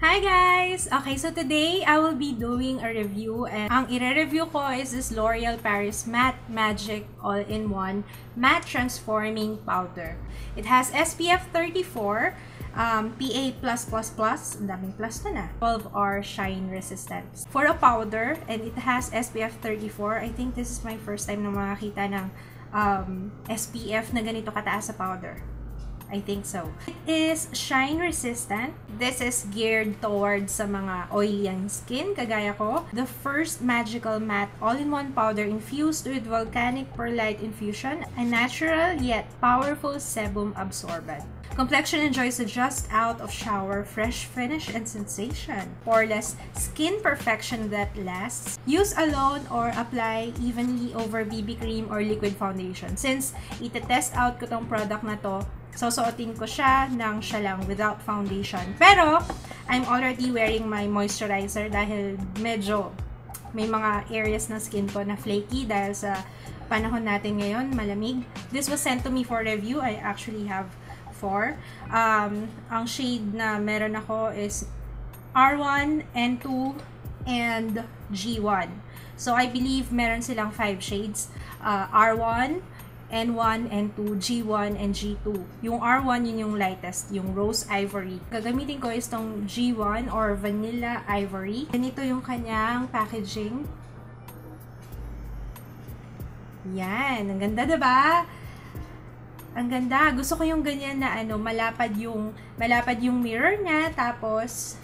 Hi guys! Okay, so today I will be doing a review and ang i-review ko is this L'Oreal Paris Matte Magic All-in-One Matte Transforming Powder. It has SPF 34, PA+++, ang daming plus na 12-hour shine resistance. For a powder, and it has SPF 34, I think this is my first time na makakita ng SPF na ganito kataas sa powder. I think so. It is shine resistant. This is geared towards sa mga oily ang skin, kagaya ko. The first magical matte all-in-one powder infused with volcanic perlite infusion, a natural yet powerful sebum absorbent. Complexion enjoys a just out of shower fresh finish and sensation. Poreless skin perfection that lasts. Use alone or apply evenly over BB cream or liquid foundation. Since ite-test out ko tong product na to, susuotin ko siya ng siya lang without foundation. Pero, I'm already wearing my moisturizer dahil medyo may mga areas ng skin ko na flaky dahil sa panahon natin ngayon, malamig. This was sent to me for review. I actually have 4. Ang shade na meron ako is R1, N2, and G1. So, I believe meron silang 5 shades. R1, N1, N2, G1, and G2. Yung R1, yun yung lightest, yung Rose Ivory. Gagamitin ko is tong G1 or Vanilla Ivory. Ganito yung kanyang packaging. Yan. Ang ganda, diba? Ang ganda. Gusto ko yung ganyan na malapad yung mirror niya. Tapos,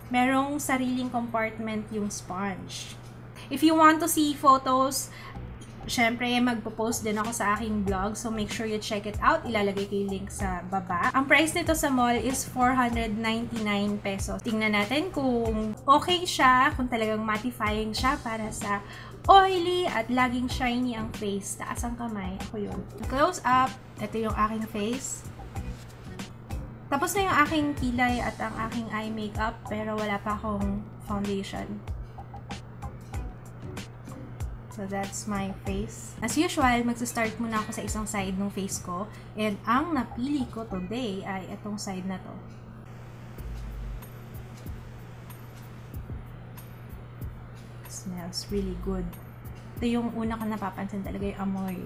merong sariling compartment yung sponge. If you want to see photos, syempre, magpo-post din ako sa aking blog. So, make sure you check it out. Ilalagay ko yung link sa baba. Ang price nito sa mall is 499 pesos. Tingnan natin kung okay siya, kung talagang mattifying siya para sa oily at laging shiny ang face. Taas ang kamay. Ako yun. Close up. Ito yung aking face. Tapos na yung aking kilay at ang aking eye makeup. Pero wala pa akong foundation. So, that's my face. As usual, magsa-start muna ako sa isang side ng face ko. And ang napili ko today ay itong side na to. Smells really good. Ito yung una ko napapansin talaga yung amoy.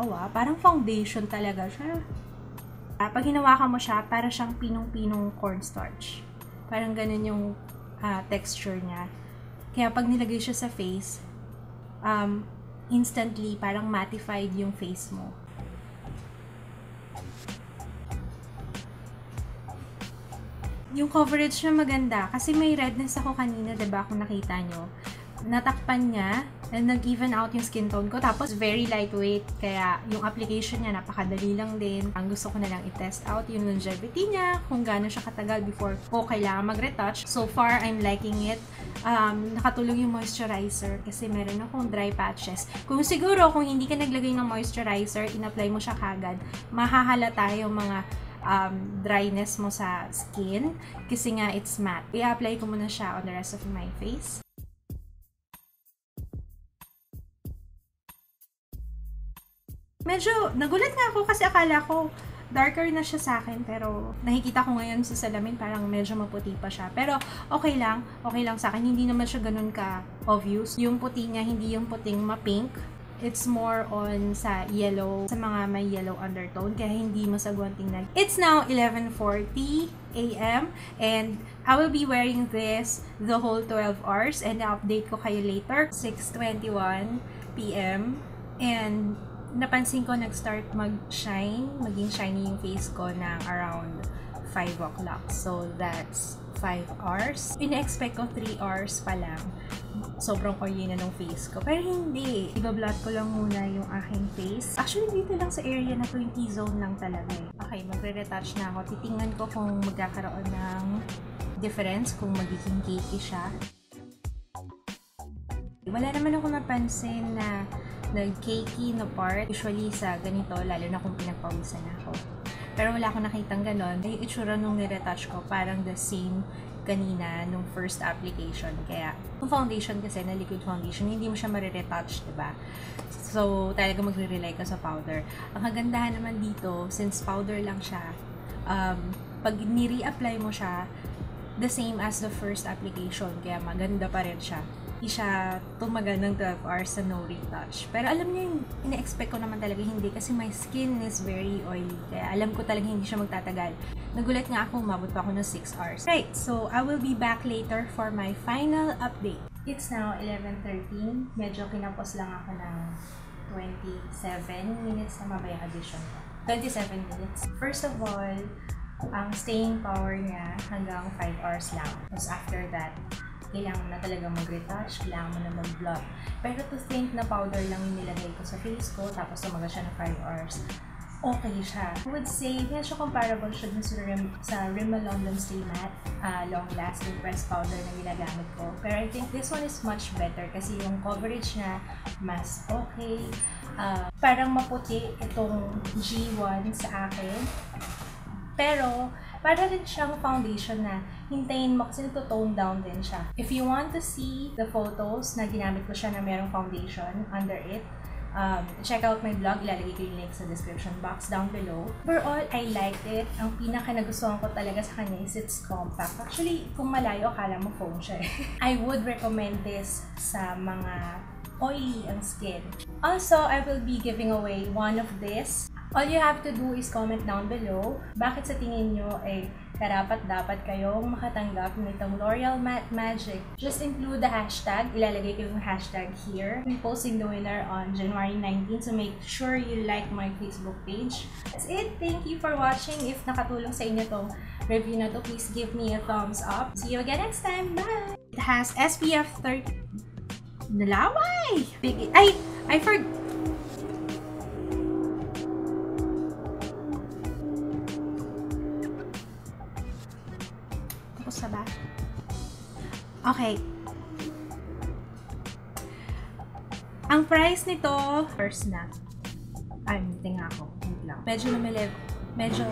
Wow, parang foundation talaga siya. Pag hinawakan mo siya, para siyang pinong-pinong cornstarch. Parang ganun yung texture niya. Kaya pag nilagay siya sa face, instantly, parang mattified yung face mo. Yung coverage niya maganda. Kasi may redness ako kanina, diba, kung nakita nyo. Natakpan niya and nag-even out yung skin tone ko. Tapos, very lightweight. Kaya, yung application niya, napakadali lang din. Ang gusto ko na lang i-test out yung longevity niya, kung gaano siya katagal before ko kailangan mag-retouch. So far, I'm liking it. Nakatulong yung moisturizer kasi meron akong dry patches. Kung siguro, kung hindi ka naglagay ng moisturizer, in-apply mo siya kagad, mahahalata yung mga dryness mo sa skin kasi nga it's matte. I-apply ko muna siya on the rest of my face. Medyo nagulat nga ako kasi akala ko darker na siya sa akin, pero nakikita ko ngayon sa salamin parang medyo maputi pa siya. Pero okay lang sa akin. Hindi naman siya ganun ka-obvious. Yung puti niya, hindi yung puting ma-pink. It's more on sa yellow, sa mga may yellow undertone, kaya hindi masagwan tingnan. It's now 11:40 AM and I will be wearing this the whole 12 hours and update ko kayo later. 6:21 PM and napansin ko nag-start mag-shine, maging shiny yung face ko ng around 5 o'clock. So, that's 5 hours. Ina-expect ko 3 hours pa lang. Sobrang oily na ng face ko. Pero hindi. Iba-blot ko lang muna yung aking face. Actually, dito lang sa area na to, yung T-zone lang talaga eh. Okay, magre-retouch na ako. Titingnan ko kung magkakaroon ng difference, kung magiging cakey siya. Wala naman ako napansin na nag-cakey na part. Usually sa ganito, lalo na kung pinagpawisan ako. Pero wala akong nakitang ganon. Yung itsura nung niretouch ko, parang the same kanina nung first application. Kaya, yung foundation kasi na liquid foundation, hindi mo siya mariretouch, diba? So, talaga magre-rely ka sa powder. Ang kagandahan naman dito, since powder lang siya, pag ni-reapply mo siya, the same as the first application. Kaya maganda pa rin siya. Hindi siya tumagal ng 12 hours sa no retouch. Pero alam niyo yung ina-expect ko naman talaga hindi kasi my skin is very oily. Kaya alam ko talaga hindi siya magtatagal. Nagulat nga ako, umabot pa ako ng 6 hours. Right, so I will be back later for my final update. It's now 11:13. Medyo kinapos lang ako ng 27 minutes na mabayang addition ko. 27 minutes. First of all, ang staying power niya hanggang 5 hours lang. Tapos after that, kailangan na talaga mag-retouch, kailangan mo na mag-blot. Pero to think na powder lang yung nilagay ko sa face ko, tapos tumagal siya ng 5 hours, okay siya. I would say, medyo comparable siya dun sa Rimmel London Stay Matte long-lasting pressed powder na ginagamit ko. Pero I think this one is much better kasi yung coverage niya mas okay. Parang maputi itong G1 sa akin. Pero, para rin siyang foundation na hintayin mo kasi to-tone down din siya. If you want to see the photos na ginamit ko siya na merong foundation under it, check out my blog. Ilalagay ko yung link sa description box down below. Overall, I liked it. Ang pinaka-nagustuhan ko talaga sa kanya is it's compact. Actually, kung malayo, akala mo phone siya. I would recommend this sa mga oily ang skin. Also, I will be giving away one of this. All you have to do is comment down below bakit sa tingin nyo ay karapat-dapat kayong makatanggap nitong L'Oreal Matte Magic. Just include the hashtag. Ilalagay ko yung hashtag here. We'll be posting the winner on January 19, so make sure you like my Facebook page. That's it. Thank you for watching. If nakatulong sa inyo tong review na to, please give me a thumbs up. See you again next time. Bye! It has SPF 30... Nalaway! I forgot. Ba? Okay. Ang price nito, first na. Ay, tingnan ako. Wait lang. Medyo